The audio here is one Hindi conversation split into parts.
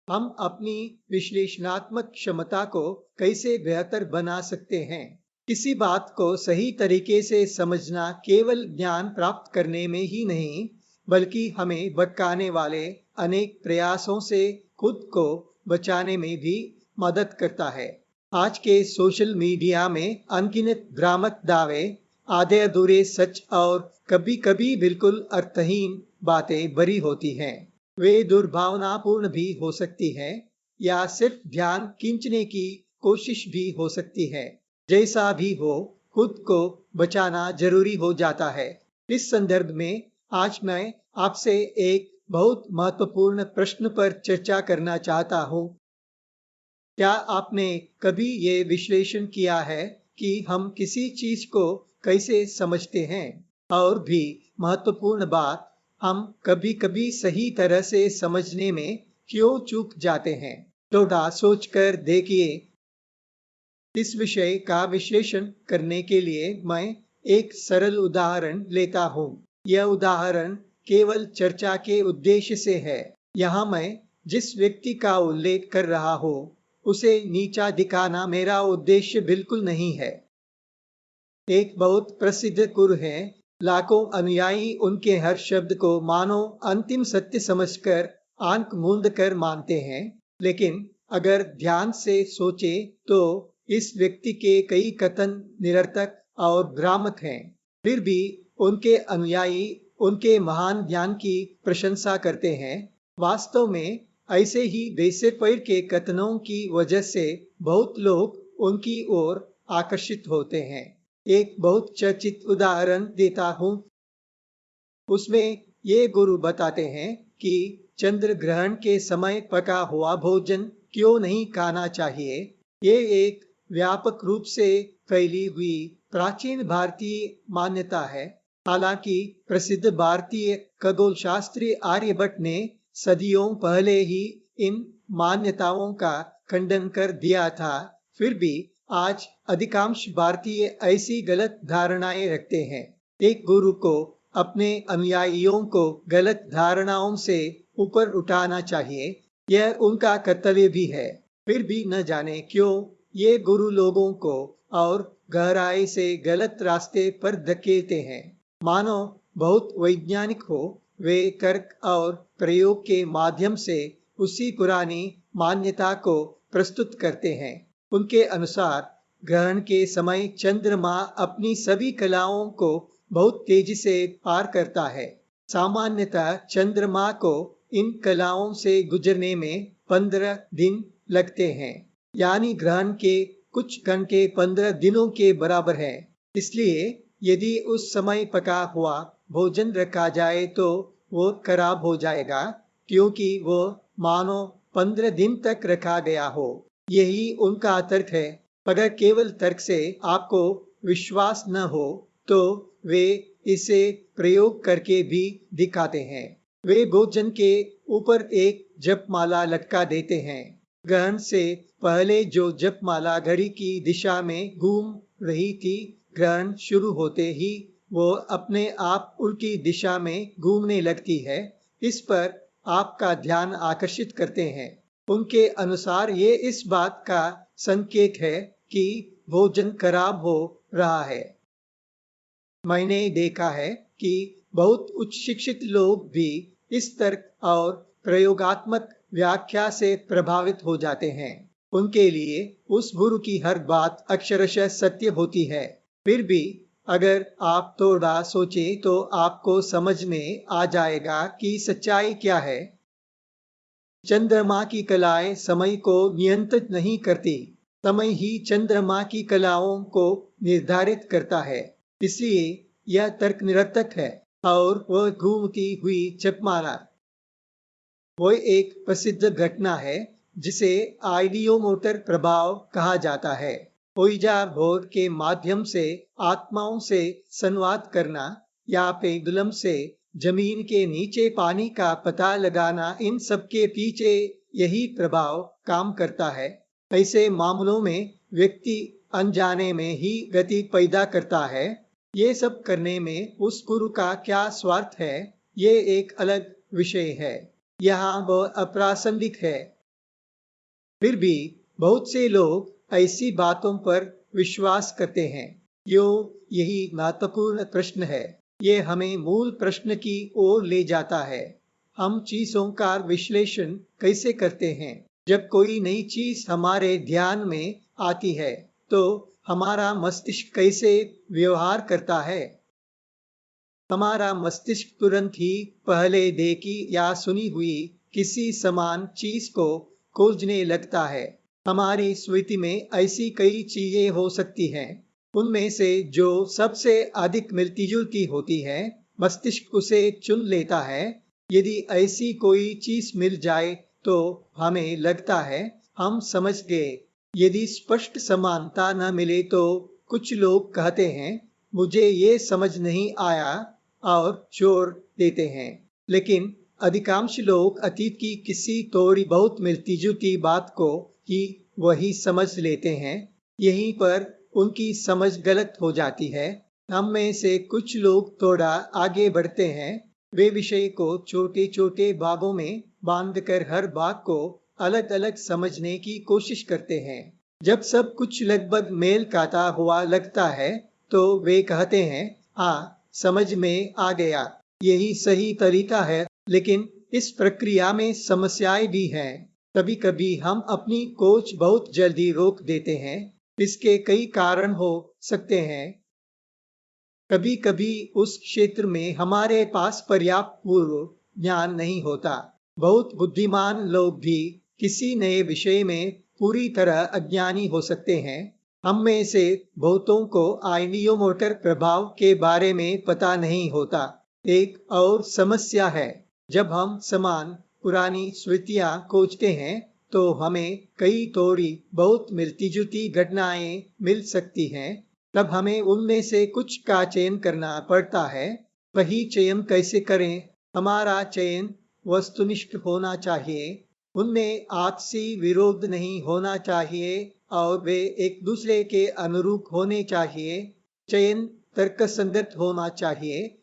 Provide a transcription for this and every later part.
हम अपनी विश्लेषणात्मक क्षमता को कैसे बेहतर बना सकते हैं? किसी बात को सही तरीके से समझना केवल ज्ञान प्राप्त करने में ही नहीं, बल्कि हमें भटकाने वाले अनेक प्रयासों से खुद को बचाने में भी मदद करता है। आज के सोशल मीडिया में अनगिनत भ्रामक दावे, आधे अधूरे सच और कभी-कभी बिल्कुल अर्थहीन बातें भरी होती हैं। वे दुर्भावनापूर्ण भी हो सकती है या सिर्फ ध्यान खींचने की कोशिश भी हो सकती है। जैसा भी हो, खुद को बचाना जरूरी हो जाता है। इस संदर्भ में आज मैं आपसे एक बहुत महत्वपूर्ण प्रश्न पर चर्चा करना चाहता हूँ। क्या आपने कभी ये विश्लेषण किया है कि हम किसी चीज को कैसे समझते हैं? और भी महत्वपूर्ण बात, हम कभी-कभी सही तरह से समझने में क्यों चूक जाते हैं? थोड़ा सोचकर देखिए। इस विषय का विश्लेषण करने के लिए मैं एक सरल उदाहरण लेता हूँ। यह उदाहरण केवल चर्चा के उद्देश्य से है। यहाँ मैं जिस व्यक्ति का उल्लेख कर रहा हूँ, उसे नीचा दिखाना मेरा उद्देश्य बिल्कुल नहीं है। एक बहुत प्रसिद्ध गुरु है। लाखों अनुयायी उनके हर शब्द को मानो अंतिम सत्य समझकर आंख मूंद कर मानते हैं। लेकिन अगर ध्यान से सोचे तो इस व्यक्ति के कई कथन निरर्थक और भ्रामक हैं। फिर भी उनके अनुयायी उनके महान ज्ञान की प्रशंसा करते हैं। वास्तव में ऐसे ही बेसिर के कथनों की वजह से बहुत लोग उनकी ओर आकर्षित होते हैं। एक बहुत चर्चित उदाहरण देता हूँ। उसमें ये गुरु बताते हैं कि चंद्र ग्रहण के समय पका हुआ भोजन क्यों नहीं खाना चाहिए। ये एक व्यापक रूप से फैली हुई प्राचीन भारतीय मान्यता है। हालांकि प्रसिद्ध भारतीय खगोल शास्त्री आर्यभट्ट ने सदियों पहले ही इन मान्यताओं का खंडन कर दिया था। फिर भी आज अधिकांश भारतीय ऐसी गलत धारणाएं रखते हैं। एक गुरु को अपने अनुयायियों को गलत धारणाओं से ऊपर उठाना चाहिए। यह उनका कर्तव्य भी है। फिर भी न जाने क्यों ये गुरु लोगों को और गहराई से गलत रास्ते पर धकेलते हैं। मानो बहुत वैज्ञानिक हो, वे तर्क और प्रयोग के माध्यम से उसी पुरानी मान्यता को प्रस्तुत करते हैं। उनके अनुसार ग्रहण के समय चंद्रमा अपनी सभी कलाओं को बहुत तेजी से पार करता है। सामान्यतः चंद्रमा को इन कलाओं से गुजरने में 15 दिन लगते हैं, यानी ग्रहण के कुछ घंटे 15 दिनों के बराबर है। इसलिए यदि उस समय पका हुआ भोजन रखा जाए तो वो खराब हो जाएगा, क्योंकि वो मानो 15 दिन तक रखा गया हो। यही उनका तर्क है। अगर केवल तर्क से आपको विश्वास न हो तो वे इसे प्रयोग करके भी दिखाते हैं। वे भोजन के ऊपर एक जपमाला लटका देते हैं। ग्रहण से पहले जो जपमाला घड़ी की दिशा में घूम रही थी, ग्रहण शुरू होते ही वो अपने आप उल्टी दिशा में घूमने लगती है। इस पर आपका ध्यान आकर्षित करते हैं। उनके अनुसार ये इस बात का संकेत है कि भोजन खराब हो रहा है। मैंने देखा है कि बहुत उच्च शिक्षित लोग भी इस तर्क और प्रयोगात्मक व्याख्या से प्रभावित हो जाते हैं। उनके लिए उस गुरु की हर बात अक्षरशः सत्य होती है। फिर भी अगर आप थोड़ा सोचे तो आपको समझ में आ जाएगा कि सच्चाई क्या है। चंद्रमा की कलाएं समय को नियंत्रित नहीं करती, समय ही चंद्रमा की कलाओं को निर्धारित करता है। इसलिए यह तर्क निरर्थक है। और वह घूमती हुई जपमाला वो एक प्रसिद्ध घटना है जिसे आइडियोमोटर प्रभाव कहा जाता है। ओइजा बोर्ड के माध्यम से आत्माओं से संवाद करना या पेंडुलम से जमीन के नीचे पानी का पता लगाना, इन सब के पीछे यही प्रभाव काम करता है। ऐसे मामलों में व्यक्ति अनजाने में ही गति पैदा करता है। ये सब करने में उस गुरु का क्या स्वार्थ है, ये एक अलग विषय है। यहाँ वह अप्रासंगिक है। फिर भी बहुत से लोग ऐसी बातों पर विश्वास करते हैं। यही महत्वपूर्ण प्रश्न है। ये हमें मूल प्रश्न की ओर ले जाता है। हम चीजों का विश्लेषण कैसे करते हैं? जब कोई नई चीज हमारे ध्यान में आती है, तो हमारा मस्तिष्क कैसे व्यवहार करता है? हमारा मस्तिष्क तुरंत ही पहले देखी या सुनी हुई किसी समान चीज को खोजने लगता है। हमारी स्मृति में ऐसी कई चीजें हो सकती हैं। उनमें से जो सबसे अधिक मिलती जुलती होती है, मस्तिष्क उसे चुन लेता है। यदि ऐसी कोई चीज मिल जाए तो हमें लगता है हम समझ गए। यदि स्पष्ट समानता न मिले तो कुछ लोग कहते हैं, मुझे ये समझ नहीं आया, और जोर देते हैं। लेकिन अधिकांश लोग अतीत की किसी थोड़ी बहुत मिलती जुलती बात को ही वही समझ लेते हैं। यहीं पर उनकी समझ गलत हो जाती है। हम में से कुछ लोग थोड़ा आगे बढ़ते हैं। वे विषय को छोटे छोटे भागों में बांधकर हर भाग को अलग अलग समझने की कोशिश करते हैं। जब सब कुछ लगभग मेल खाता हुआ लगता है, तो वे कहते हैं, हाँ, समझ में आ गया। यही सही तरीका है। लेकिन इस प्रक्रिया में समस्याएं भी हैं। कभी कभी हम अपनी खोज बहुत जल्दी रोक देते हैं। इसके कई कारण हो सकते हैं। कभी कभी उस क्षेत्र में हमारे पास पर्याप्त पूर्व ज्ञान नहीं होता। बहुत बुद्धिमान लोग भी किसी नए विषय में पूरी तरह अज्ञानी हो सकते हैं। हम में से बहुतों को आइनियोमोटर प्रभाव के बारे में पता नहीं होता। एक और समस्या है, जब हम समान पुरानी स्मृतियां खोजते हैं, तो हमें कई थोड़ी बहुत मिलती जुलती घटनाएं मिल सकती हैं। तब हमें उनमें से कुछ का चयन करना पड़ता है। वही चयन कैसे करें? हमारा चयन वस्तुनिष्ठ होना चाहिए। उनमें आपसी विरोध नहीं होना चाहिए और वे एक दूसरे के अनुरूप होने चाहिए। चयन तर्कसंगत होना चाहिए।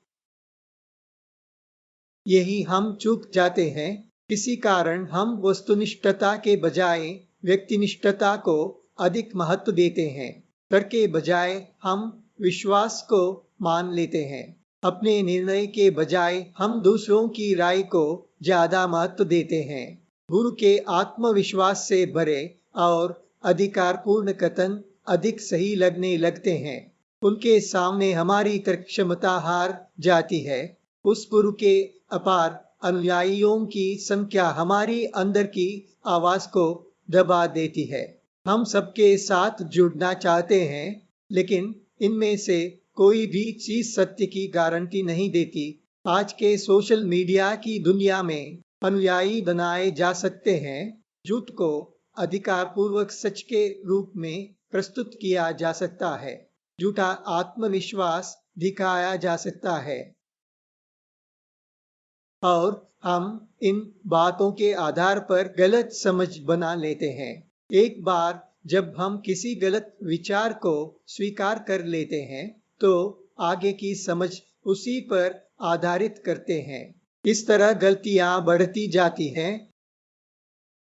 यही हम चूक जाते हैं। किसी कारण हम वस्तुनिष्ठता के बजाय व्यक्तिनिष्ठता को अधिक महत्व देते हैं। तर्क के बजाय हम विश्वास को मान लेते हैं। अपने निर्णय के बजाय हम दूसरों की राय को ज्यादा महत्व देते हैं। गुरु के आत्मविश्वास से भरे और अधिकारपूर्ण कथन अधिक सही लगने लगते हैं। उनके सामने हमारी तर्क क्षमता हार जाती है। उस गुरु के अपार अनुयायियों की संख्या हमारी अंदर की आवाज को दबा देती है। हम सबके साथ जुड़ना चाहते हैं, लेकिन इनमें से कोई भी चीज सत्य की गारंटी नहीं देती। आज के सोशल मीडिया की दुनिया में अनुयायी बनाए जा सकते हैं। झूठ को अधिकारपूर्वक सच के रूप में प्रस्तुत किया जा सकता है। झूठा आत्मविश्वास दिखाया जा सकता है। और हम इन बातों के आधार पर गलत समझ बना लेते हैं। एक बार जब हम किसी गलत विचार को स्वीकार कर लेते हैं, तो आगे की समझ उसी पर आधारित करते हैं। इस तरह गलतियां बढ़ती जाती हैं।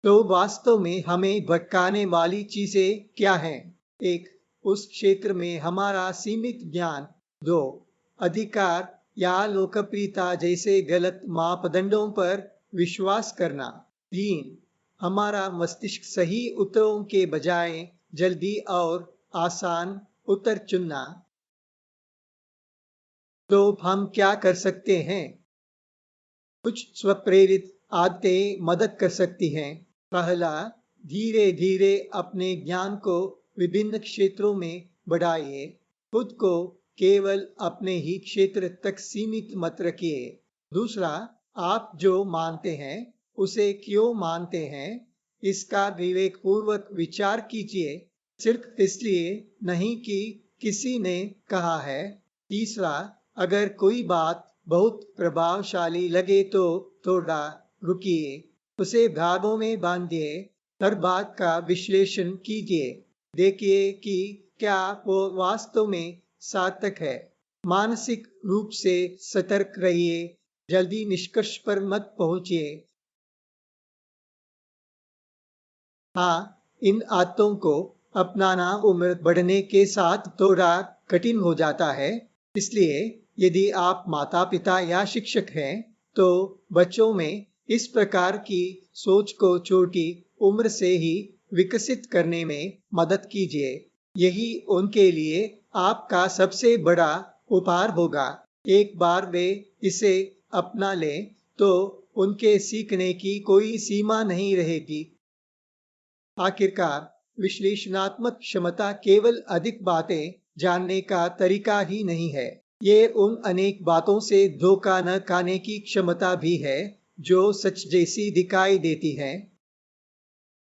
तो वास्तव में हमें भटकाने वाली चीजें क्या हैं? एक, उस क्षेत्र में हमारा सीमित ज्ञान। दो, अधिकार या लोकप्रियता जैसे गलत मापदंडों पर विश्वास करना। तीन, हमारा मस्तिष्क सही उत्तरों के बजाय जल्दी और आसान उत्तर चुनना। तो हम क्या कर सकते हैं? कुछ स्वप्रेरित आदतें मदद कर सकती हैं। पहला, धीरे धीरे अपने ज्ञान को विभिन्न क्षेत्रों में बढ़ाइए। खुद को केवल अपने ही क्षेत्र तक सीमित मत रखिए। दूसरा, आप जो मानते हैं उसे क्यों मानते हैं, इसका विवेकपूर्वक विचार कीजिए, सिर्फ इसलिए नहीं कि किसी ने कहा है। तीसरा, अगर कोई बात बहुत प्रभावशाली लगे तो थोड़ा रुकिए, उसे भागों में बांधिए, हर बात का विश्लेषण कीजिए, देखिए कि क्या वो वास्तव में सार्थक है। मानसिक रूप से सतर्क रहिए, जल्दी निष्कर्ष पर मत पहुंचिए। हाँ, इन आदतों को अपनाना उम्र बढ़ने के साथ थोड़ा कठिन हो जाता है। इसलिए यदि आप माता-पिता या शिक्षक हैं, तो बच्चों में इस प्रकार की सोच को छोटी उम्र से ही विकसित करने में मदद कीजिए। यही उनके लिए आपका सबसे बड़ा उपहार होगा। एक बार वे इसे अपना लें, तो उनके सीखने की कोई सीमा नहीं रहेगी। आखिरकार, विश्लेषणात्मक क्षमता केवल अधिक बातें जानने का तरीका ही नहीं है। ये उन अनेक बातों से धोखा न खाने की क्षमता भी है, जो सच जैसी दिखाई देती हैं।